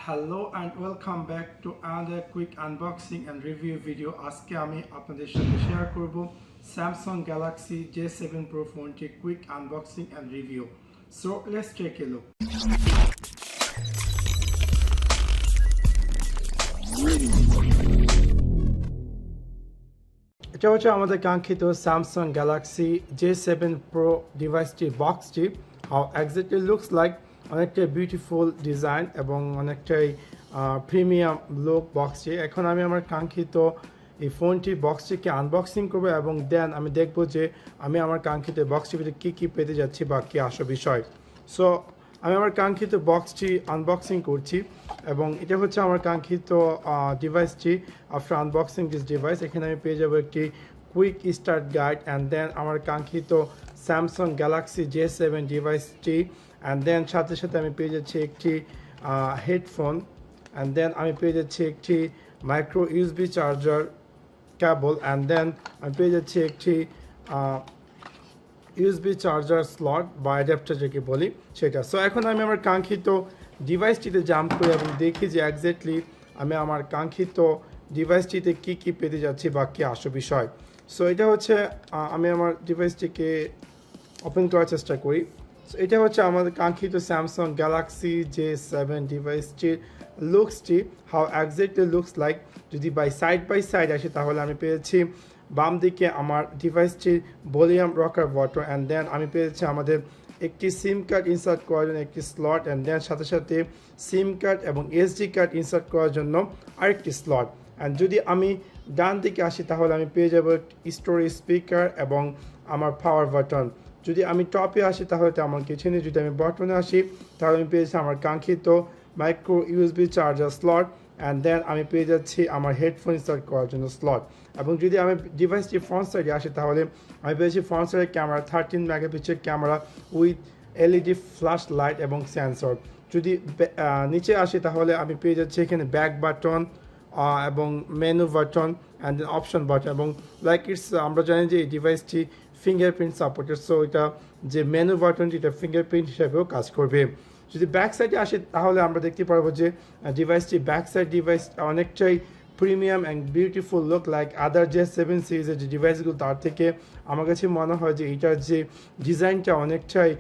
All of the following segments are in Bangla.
Hello and welcome back to another quick unboxing and review video. আজকে আমি আপনাদের সাথে শেয়ার করব Samsung Galaxy J7 Pro ফোনটি quick unboxing and review. So let's take a look. এটা হচ্ছে আমাদের কাঙ্ক্ষিত Samsung Galaxy J7 Pro ডিভাইসটির বক্সটি। How exactly looks like অনেকটাই বিউটিফুল ডিজাইন এবং অনেকটাই প্রিমিয়াম লুক বক্সটি। এখন আমি আমার কাঙ্ক্ষিত এই ফোনটির বক্সটিকে আনবক্সিং করবো এবং দেন আমি দেখব যে আমি আমার কাঙ্ক্ষিত বক্সটির ভিতরে কী পেতে যাচ্ছি বা কী আসল বিষয়। সো আমি আমার কাঙ্ক্ষিত বক্সটি আনবক্সিং করছি এবং এটা হচ্ছে আমার কাঙ্ক্ষিত ডিভাইসটি। আফটার আনবক্সিং দিস ডিভাইস এখানে আমি পেয়ে যাবো একটি quick start guide and then আমার কাঙ্ক্ষিত স্যামসাং গ্যালাক্সি J7 ডিভাইসটি অ্যান্ড দেন সাথে সাথে আমি পেয়ে যাচ্ছি একটি হেডফোন অ্যান্ড দেন আমি পেয়ে যাচ্ছি একটি micro USB charger cable and then আমি পেয়ে যাচ্ছি একটি ইউএসবি চার্জার স্লট বা অ্যাডাপ্টার যেকে বলি সেটা। সো এখন আমি আমার কাঙ্ক্ষিত ডিভাইসটিতে জাম্প করি এবং দেখি যে এক্স্যাক্টলি আমি আমার কাঙ্ক্ষিত ডিভাইসটিতে কী পেতে যাচ্ছি বা কী আসল বিষয়। সো এটা হচ্ছে আমি আমার ডিভাইসটিকে ওপেন করার চেষ্টা করি। সো এটা হচ্ছে আমাদের কাঙ্ক্ষিত স্যামসাং গ্যালাক্সি J7 ডিভাইসটির লুকসটি। হাউ এক্স্যাক্টলি লুকস লাইক যদি বাই সাইড আসে তাহলে আমি পেয়েছি বাম দিকে আমার ডিভাইসটির volume rocker button and then আমি পেয়েছি আমাদের একটি সিম কার্ড ইনসার্ট করার জন্য একটি স্লট অ্যান্ড দেন সাথে সাথে সিম কার্ড এবং এসডি কার্ড ইনসার্ট করার জন্য আরেকটি স্লট। অ্যান্ড যদি আমি ডান দিকে আসি তাহলে আমি পেয়ে যাব স্টোরেজ স্পিকার এবং আমার পাওয়ার বাটন। যদি আমি টপে আসি তাহলে আমার কিচেনে, যদি আমি বটনে আসি তাহলে আমি পেয়েছি আমার কাঙ্ক্ষিত micro USB charger slot and then আমি পেয়ে যাচ্ছি আমার হেডফোন ইনস্টল করার জন্য স্লট। এবং যদি আমি ডিভাইসটি ফ্রন্ট সাইডে আসি তাহলে আমি পেয়েছি ফ্রন্ট সাইডের camera 13 megapixel camera with LED flash light এবং সেন্সর। যদি নিচে আসি তাহলে আমি পেয়ে যাচ্ছি এখানে ব্যাক বাটন এবং menu button and then option button এবং লাইক আমরা জানি যে এই ডিভাইসটি ফিঙ্গারপ্রিন্ট সাপোর্টেড। সো এটা যে মেনু বাটনটি এটা ফিঙ্গারপ্রিন্ট হিসাবেও কাজ করবে। যদি ব্যাক সাইডে আসে তাহলে আমরা দেখতে পারবো যে ডিভাইসটি ব্যাক সাইড ডিভাইস অনেকটাই premium and beautiful look like other J7 সিরিজের যে ডিভাইসগুলো তার থেকে আমার কাছে মনে হয় যে এটার যে ডিজাইনটা অনেকটাই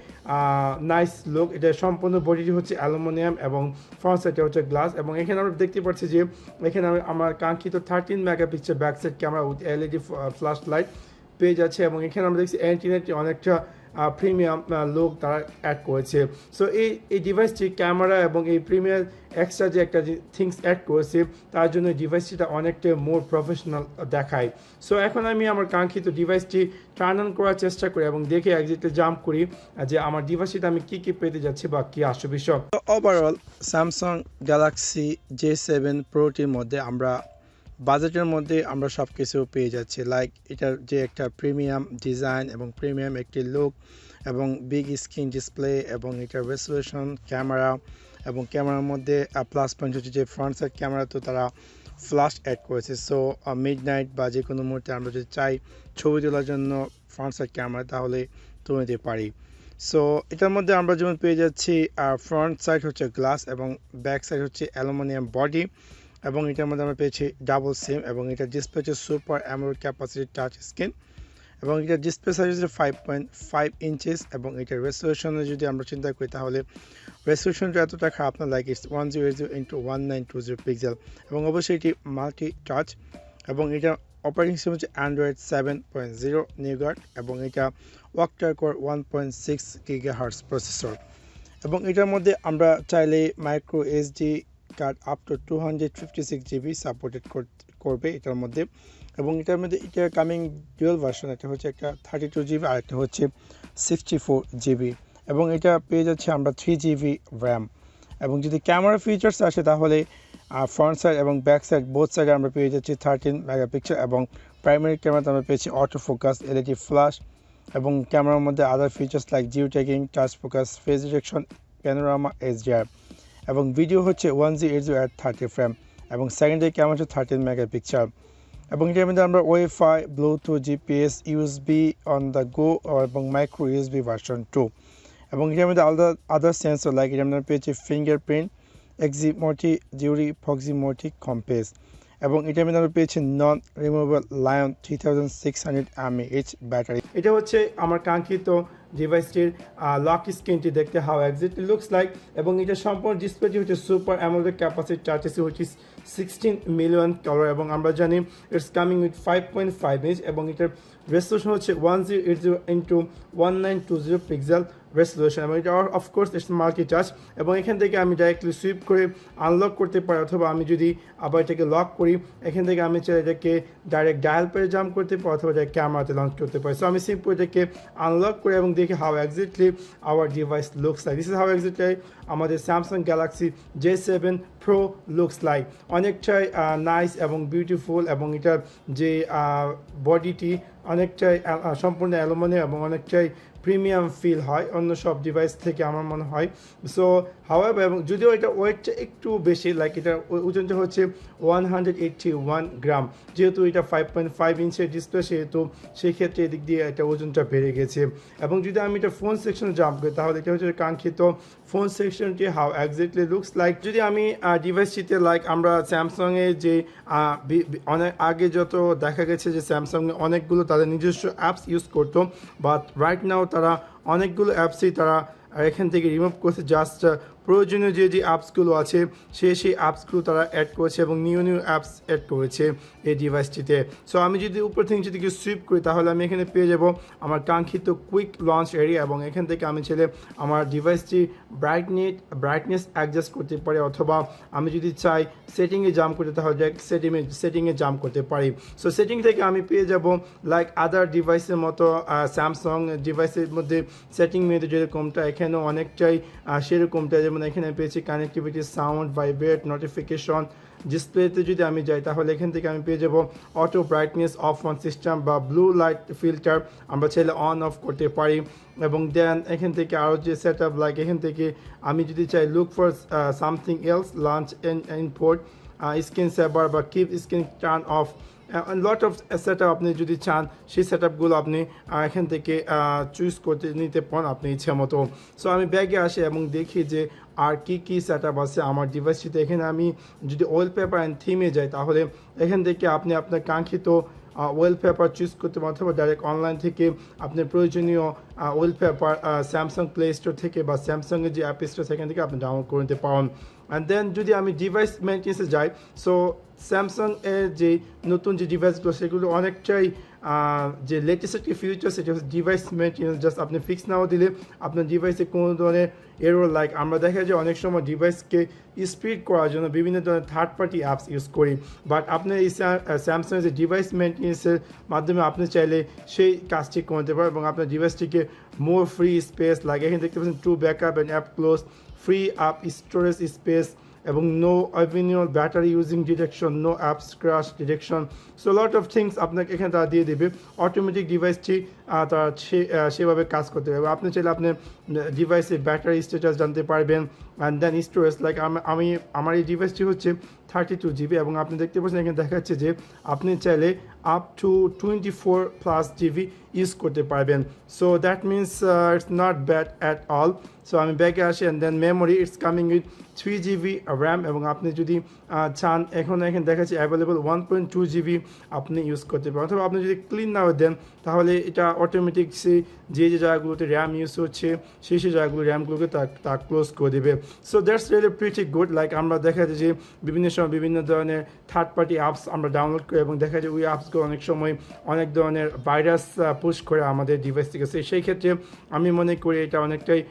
নাইস লুক। এটা সম্পূর্ণ বডিটি হচ্ছে অ্যালুমিনিয়াম এবং ফ্রন্ট সাইডটা হচ্ছে গ্লাস এবং এখানে আমরা দেখতে পাচ্ছি যে এখানে আমার কাঙ্ক্ষিত 13 megapixel back side camera with LED flash light পেয়ে যাচ্ছে এবং এখানে আমরা দেখছি অ্যান্টিনেটটি অনেকটা প্রিমিয়াম লুক তারা অ্যাড করেছে। সো এই ডিভাইসটি ক্যামেরা এবং এই প্রিমিয়াম এক্সট্রা যে একটা থিংস অ্যাড করেছে তার জন্য ডিভাইসটিটা অনেকটা মোর প্রফেশনাল দেখায়। সো এখন আমি আমার কাঙ্ক্ষিত ডিভাইসটি টার্ন অন করার চেষ্টা করি এবং দেখে এক্সাক্টলি জাম্প করি যে আমার ডিভাইসটিতে আমি কী পেতে যাচ্ছি বা কী আসল বিষয়। ওভারঅল স্যামসাং গ্যালাক্সি J7 প্রোটির মধ্যে আমরা বাজেটের মধ্যে আমরা সব কিছু পেয়ে যাচ্ছি লাইক এটার যে একটা প্রিমিয়াম ডিজাইন এবং প্রিমিয়াম একটি লুক এবং বিগ স্ক্রিন ডিসপ্লে এবং এটার রেজোলিউশন ক্যামেরা এবং ক্যামেরার মধ্যে প্লাস পয়েন্ট হচ্ছে যে ফ্রন্ট সাইড ক্যামেরা তো তারা ফ্ল্যাশ অ্যাড করেছে। সো মিডনাইট বা যে কোনো মুহূর্তে আমরা যদি চাই ছবি তোলার জন্য ফ্রন্ট সাইড ক্যামেরা তাহলে তুলে নিতে পারি। সো এটার মধ্যে আমরা যেমন পেয়ে যাচ্ছি ফ্রন্ট সাইড হচ্ছে গ্লাস এবং ব্যাক সাইড হচ্ছে অ্যালুমিনিয়াম বডি এবং এটার মধ্যে আমরা পেয়েছি ডাবল সিম এবং এটা ডিসপ্লে হচ্ছে super AMOLED capacity touch screen এবং এটা ডিসপ্লে সাইজ হচ্ছে 5.5 ইঞ্চেস এবং এটার রেজোলিউশনে যদি আমরা চিন্তা করি তাহলে রেজোলিউশনটা এতটা খারাপ না লাইক ইটস 1080x1920 পিক্সেল এবং অবশ্যই এটি মাল্টি টাচ এবং এটা অপারেটিং সিস্টেম হচ্ছে অ্যান্ড্রয়েড 7.0 নিউগার্ড এবং এটা ওয়াক্টার কোর 1.6 GHz প্রসেসর এবং এটার মধ্যে আমরা চাইলে micro SD card up to 256 GB supported করবে এটার মধ্যে এবং এটার মধ্যে এটা কামিং ডুয়াল ভার্সন, একটা হচ্ছে একটা 32 GB আর একটা হচ্ছে 64 GB এবং এটা পেয়ে যাচ্ছে আমরা 3 GB র্যাম এবং যদি ক্যামেরা ফিচার্স আসে তাহলে ফ্রন্ট সাইড এবং ব্যাক সাইড বোথ সাইডে আমরা পেয়ে যাচ্ছি 13 মেগাপিক্সেল এবং প্রাইমারি ক্যামেরাতে আমরা পেয়েছি অটো ফোকাস এলইডি ফ্ল্যাশ এবং ক্যামেরার মধ্যে other features like geo tagging touch focus face detection panorama HDR এবং ভিডিও হচ্ছে 1080x30 ফ্রেম এবং সেকেন্ডারি ক্যামেরা হচ্ছে 13 মেগাপিক্সেল এবং এটার মধ্যে আমরা wifi Bluetooth GPS USB on the go এবং মাইক্রো ইউএসবি ভার্সন 2 এবং এটার মধ্যে আদার সেন্সর লাইক এটার মধ্যে পেয়েছি ফিঙ্গারপ্রিন্ট এক্সিমোটি জিউরি ফক্সিমোটিক কম্পেস এবং এটার মধ্যে আমরা পেয়েছি non removable lion 3600 mAh battery. এটা হচ্ছে আমার কাঙ্ক্ষিত ডিভাইসটির লক স্ক্রিনটি দেখতে হাউ এক্সাক্টলি লুকস লাইক এবং এটা সম্পূর্ণ ডিসপ্লেটি হচ্ছে super AMOLED capacity touch which is 16 million colour এবং আমরা জানি ইটস কামিং উইথ 5.5 ইঞ্চ এবং এটার রেজলিউশন হচ্ছে 1080 ইন্টু 1920 পিক্সেল রেজলিউশন এবং এটা অফকোর্স ইটস মাল্টি টাচ এবং এখান থেকে আমি ডাইরেক্টলি সুইপ করে আনলক করতে পারি অথবা আমি যদি আবার এটাকে লক করি এখান থেকে আমি চাই এটাকে ডাইরেক্ট ডায়াল পেয়ে জাম্প করতে পারি অথবা এটা ক্যামেরাতে লঞ্চ করতে পারি। সো আমি সিম্পল এটাকে আনলক করে এবং দেখি how exactly our device looks like. This is how exactly আমাদের Samsung Galaxy J7 Pro looks like. অনেকটাই নাইস এবং বিউটিফুল এবং এটার যে বডিটি অনেকটাই সম্পূর্ণ অ্যালুমিনিয়াম এবং অনেকটাই প্রিমিয়াম ফিল হয় অন্য সব ডিভাইস থেকে আমার মনে হয়। সো হাওয়েভার এবং যদিও এটা ওয়েটটা একটু বেশি লাইক এটার ওজনটা হচ্ছে 181 গ্রাম, যেহেতু এটা 5.5 ইঞ্চের ডিসপ্লে সেহেতু সেই ক্ষেত্রে এদিক দিয়ে এটা ওজনটা বেড়ে গেছে। এবং যদি আমি এটা ফোন সেকশনে জাম্প করি তাহলে এটা হচ্ছে কাঙ্ক্ষিত ফোন সেকশনটি হাউ এক্সাক্টলি লুকস লাইক। যদি আমি ডিভাইসটিতে লাইক আমরা স্যামসাংয়ের যে অনেক আগে যত দেখা গেছে যে স্যামসাংয়ে অনেকগুলো তাদের নিজস্ব অ্যাপস ইউজ করতো, বাট রাইট নাও তারা অনেকগুলো অ্যাপসই তারা এখান থেকে রিমুভ করছে। জাস্ট প্রয়োজনীয় যে অ্যাপসগুলো আছে সেই অ্যাপসগুলো তারা অ্যাড করেছে এবং নিউ অ্যাপস অ্যাড করেছে এই ডিভাইসটিতে। সো আমি যদি উপর থেকে যদি সুইপ করি তাহলে আমি এখানে পেয়ে যাব আমার কাঙ্ক্ষিত কুইক লঞ্চ এরিয়া এবং এখান থেকে আমি চাইলে আমার ডিভাইসটি ব্রাইটনেস অ্যাডজাস্ট করতে পারি অথবা আমি যদি চাই সেটিংয়ে জাম্প করতে তাহলে সেটিংয়ে জাম্প করতে পারি। সো সেটিং থেকে আমি পেয়ে যাব লাইক আদার ডিভাইসের মতো স্যামসাং ডিভাইসের মধ্যে সেটিং মেয়েদের যেরকমটা এখানেও অনেকটাই সেরকমটা। যেমন এখানে পেয়েছি কানেক্টিভিটি, সাউন্ড, ভাইব্রেট, নোটিফিকেশন। ডিসপ্লেতে যদি আমি যাই তাহলে এখান থেকে আমি পেয়ে যাব auto brightness of on system বা ব্লু লাইট ফিল্টার আমরা চাইলে অন অফ করতে পারি। এবং দেন এখান থেকে আরও যে সেট আপ লাইক এখান থেকে আমি যদি চাই look for something else, launch import, screen saver বা keep screen turn off, lot of set up আপনি যদি চান সেই সেট আপগুলো আপনি এখান থেকে চুজ করতে নিতে পারেন আপনি ইচ্ছা মতো। সো আমি ব্যাগে আসি এবং দেখি যে আর কি সেট আপ আছে আমার ডিভাইসটিতে। এখানে আমি যদি ওয়ালপেপার অ্যান্ড থিমে যাই তাহলে এখান থেকে আপনি আপনার কাঙ্ক্ষিত ওয়ালপেপার চুজ করতে পারেন অথবা ডাইরেক্ট অনলাইন থেকে আপনার প্রয়োজনীয় ওয়ালপেপার স্যামসাং প্লে স্টোর থেকে বা স্যামসাংয়ের যে অ্যাপ স্টোর সেখান থেকে আপনি ডাউনলোড করে নিতে পারেন। অ্যান্ড দেন যদি আমি ডিভাইস মেনটেন্সে যাই, সো স্যামসাং এর যে নতুন যে ডিভাইসগুলো সেগুলো অনেকটাই যে লেটেস্ট একটি ফিউচার সেটা হচ্ছে ডিভাইস মেনটেন্স। জাস্ট আপনি ফিক্স নাও দিলে আপনার ডিভাইসে কোনো ধরনের এরর লাইক আমরা দেখা যায় অনেক সময় ডিভাইসকে স্পিড করার জন্য বিভিন্ন ধরনের থার্ড পার্টি অ্যাপস ইউজ করি, বাট আপনার এই স্যামসাং যে ডিভাইস মেনটেন্সের মাধ্যমে আপনি চাইলে সেই কাজটি করতে পারেন এবং আপনার ডিভাইসটিকে মোর ফ্রি স্পেস লাগে। এখানে দেখতে পাচ্ছেন to backup and app close, free up storage space এবং নো অ্যাভিনিউয়াল battery using detection, no apps crash detection. So lot of things আপনাকে এখানে তারা দিয়ে দেবে। অটোমেটিক ডিভাইসটি তারা সেভাবে কাজ করতে পারবে। আপনি চাইলে আপনার ডিভাইসের ব্যাটারি স্ট্যাটাস জানতে পারবেন। অ্যান্ড দেন স্টোরেজ লাইক আমার এই ডিভাইসটি হচ্ছে 32 GB এবং আপনি দেখতে পাচ্ছেন এখানে দেখাচ্ছে যে আপনি চাইলে আপ টু 24+ GB ইউজ করতে পারবেন। So that means it's not bad at all. So আমি ব্যাগে আসি and then memory it's coming with 3 GB RAM এবং আপনি যদি চান এখানে দেখাচ্ছে অ্যাভেলেবল 1.2 GB আপনি ইউজ করতে পারেন অথবা আপনি যদি ক্লিন নাও দেন তাহলে এটা অটোমেটিক যে জায়গাগুলোতে র্যাম ইউজ হচ্ছে সেই জায়গাগুলো র্যামগুলোকে তা ক্লোজ করে দেবে। So that's really pretty good. Like আমরা দেখা যায় যে বিভিন্ন সময় বিভিন্ন ধরনের থার্ড পার্টি অ্যাপস আমরা ডাউনলোড করি এবং দেখা যায় ওই অ্যাপসগুলো অনেক সময় অনেক ধরনের ভাইরাস পুশ করে আমাদের ডিভাইস থেকে। সেই ক্ষেত্রে আমি মনে করি এটা অনেকটাই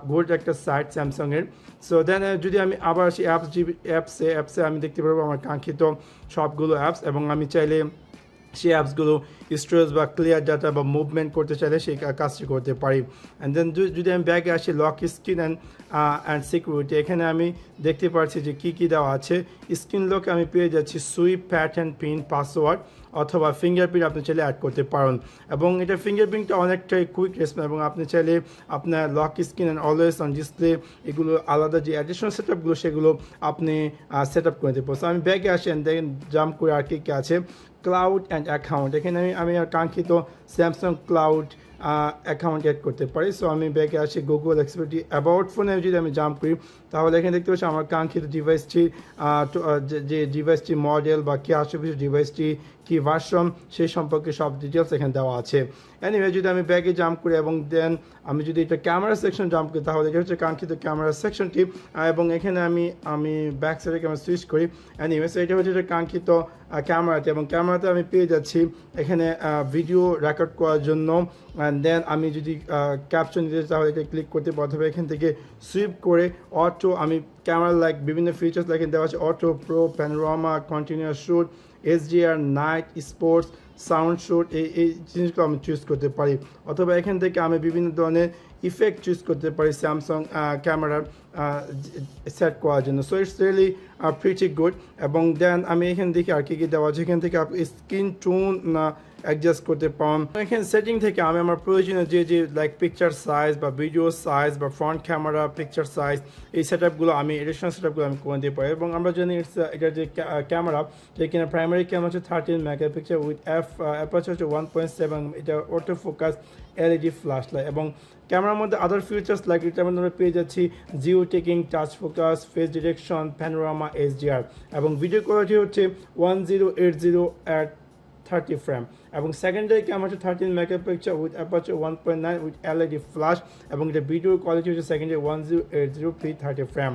গুড একটা সাইট স্যামসাংয়ের। সো দেন যদি আমি আবার আসি অ্যাপসে আমি দেখতে পারবো আমার কাঙ্ক্ষিত সবগুলো অ্যাপস এবং আমি চাইলে সেই অ্যাপসগুলো স্টোরেজ বা ক্লিয়ার ডাটা বা মুভমেন্ট করতে চাইলে সেই কাজটি করতে পারি। অ্যান্ড দেন যদি আমি ব্যাগে আসি লক স্ক্রিন অ্যান্ড সিকিউরিটি, এখানে আমি দেখতে পাচ্ছি যে কী দেওয়া আছে। স্ক্রিন লকে আমি পেয়ে যাচ্ছি সুইপ, প্যাটার্ন, পিন, পাসওয়ার্ড অথবা ফিঙ্গারপ্রিন্ট আপনি চাইলে অ্যাড করতে পারেন এবং এটা ফিঙ্গারপ্রিন্টটা অনেকটাই কুইক রেসপন্স এবং আপনি চাইলে আপনার lock screen and always on display এগুলো আলাদা যে অ্যাডিশনাল সেট আপগুলো সেগুলো আপনি সেট আপ করে দিতে পারেন। আমি ব্যাগে আসি অ্যান্ড দেন জাম্প করে আর কি আছে ক্লাউড অ্যান্ড অ্যাকাউন্ট। এখানে আমি কাঙ্ক্ষিত স্যামসাং ক্লাউড অ্যাকাউন্ট অ্যাড করতে পারি। সো আমি ব্যাকে আসি গুগল এক্সপার্টি অ্যাবাউট ফোনে যদি আমি জাম্প করি তাহলে এখানে দেখতে পাচ্ছি আমার কাঙ্ক্ষিত ডিভাইসটি যে ডিভাইসটি মডেল বা কি আশেপাশে ডিভাইসটি কি ভার্সন সেই সম্পর্কে সব ডিটেলস এখানে দেওয়া আছে। এনিওয়ে যদি আমি ব্যাগে জাম্প করি এবং দেন আমি যদি এটা ক্যামেরা সেকশন জাম্প করি তাহলে এটা হচ্ছে কাঙ্ক্ষিত ক্যামেরা সেকশনটি এবং এখানে আমি ব্যাক সাইডে ক্যামেরা সুইচ করি। এনিওয়ে সো এটা হচ্ছে যে কাঙ্ক্ষিত ক্যামেরাতে এবং ক্যামেরাতে আমি পেয়ে যাচ্ছি এখানে ভিডিও রেকর্ড করার জন্য। অ্যান্ড দেন আমি যদি ক্যাপশন দিতে চাই তাহলে এটা ক্লিক করতে পারি অথবা এখান থেকে সুইপ করে অটো আমি ক্যামেরা লাইক বিভিন্ন ফিচার্স এখানে দেওয়া আছে auto pro panorama continuous shoot HDR night sports sound shoot এই জিনিসগুলো আমি চুজ করতে পারি অথবা এখান থেকে আমি বিভিন্ন ধরনের ইফেক্ট চুজ করতে পারি স্যামসাং ক্যামেরার সেট করার জন্য। So it's really pretty good এবং দেন আমি এখানে দেখি আর কি দেওয়া আছে এখান থেকে আপনি স্ক্রিন টোন অ্যাডজাস্ট করতে পারেন। এখানে সেটিং থেকে আমি আমার প্রয়োজনীয় যে লাইক পিকচার সাইজ বা ভিডিও সাইজ বা ফ্রন্ট ক্যামেরা পিকচার সাইজ এই সেটআপগুলো আমি এডিশনাল সেটআপগুলো আমি করে দিতে পারি এবং আমরা জানি এটা যে ক্যামেরা যেখানে প্রাইমারি ক্যামেরা হচ্ছে 13 মেগাপিক্সেল উইথ অ্যাপারচার হচ্ছে 1.7 এটা auto focus LED flash light এবং ক্যামেরার মধ্যে আদার ফিচার্স লাইক এটার মধ্যে আমরা পেয়ে যাচ্ছি Jio taking touch focus face detection panorama HDR এবং ভিডিও কোয়ালিটি হচ্ছে 1080 at 30 ফ্রেম এবং সেকেন্ডারি ক্যামেরা হচ্ছে 13 megapixel with aperture 1.9 with LED flash এবং এটা ভিডিও কোয়ালিটি হচ্ছে সেকেন্ডারি 1080p 30 ফ্রেম।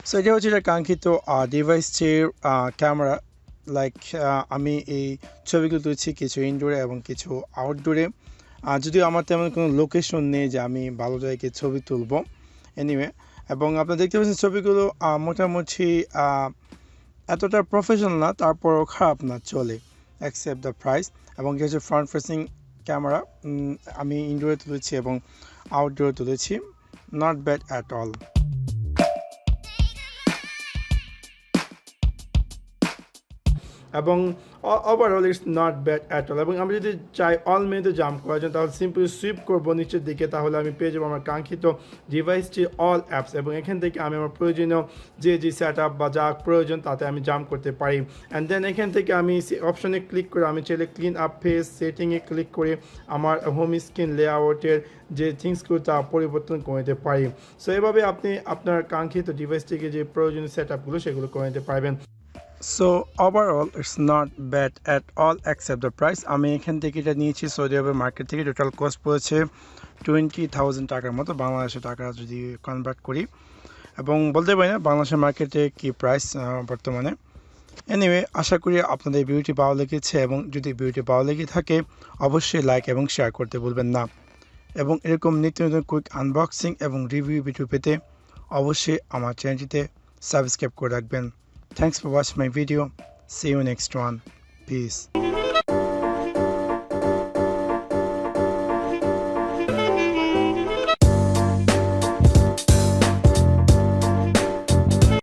সো এটা হচ্ছে এটা কাঙ্ক্ষিত ডিভাইসটির ক্যামেরা লাইক আমি এই ছবিগুলো তুলছি কিছু ইনডোরে এবং কিছু আউটডোরে যদিও আমার তেমন কোনো লোকেশন নেই যে আমি ভালো জায়গায় ছবি তুলব। এনিওয়ে এবং আপনারা দেখতে পাচ্ছেন ছবিগুলো মোটামুটি এতটা প্রফেশনাল না তারপরও খারাপ না চলে অ্যাকসেপ্ট দ্য প্রাইস এবং এটা হচ্ছে ফ্রন্ট ফেসিং ক্যামেরা আমি ইনডোরে তুলেছি এবং আউটডোরে তুলেছি নট ব্যাড অ্যাট অল। এবং overall it's not bad at all এবং আমি যদি চাই অল মেনুতে জাম্প করার জন্য তাহলে সিম্পলি সুইপ করবো নিচের দিকে তাহলে আমি পেয়ে যাবো আমার কাঙ্ক্ষিত ডিভাইসটি অল অ্যাপস এবং এখান থেকে আমি আমার প্রয়োজনীয় যে সেট আপ বা যা প্রয়োজন তাতে আমি জাম্প করতে পারি। অ্যান্ড দেন এখান থেকে আমি অপশনে ক্লিক করে আমি চাইলে ক্লিন আপ ফেস সেটিংয়ে ক্লিক করে আমার হোম স্ক্রিন লেআউটের যে থিংসগুলো তা পরিবর্তন করে নিতে পারি। সো এভাবে আপনি আপনার কাঙ্ক্ষিত ডিভাইসটিকে যে প্রয়োজনীয় সেট আপগুলো সেগুলো করে নিতে পারবেন। So overall it's not bad at all accept the price. আমি এখান থেকে এটা নিয়েছি সৌদি আরবের মার্কেট থেকে টোটাল কস্ট পড়েছে 20,000 টাকার মতো বাংলাদেশের টাকা যদি কনভার্ট করি এবং বলতে পারি না বাংলাদেশের মার্কেটে কী প্রাইস বর্তমানে। এনিওয়ে আশা করি আপনাদের ভিডিওটি ভালো লেগেছে এবং যদি ভিডিওটি ভালো লেগে থাকে অবশ্যই লাইক এবং শেয়ার করতে ভুলবেন না এবং এরকম নিত্য নতুন কুইক আনবক্সিং এবং রিভিউ ভিডিও পেতে অবশ্যই আমার চ্যানেলটিতে সাবস্ক্রাইব করে রাখবেন। Thanks for watching my video. See you next one. Peace.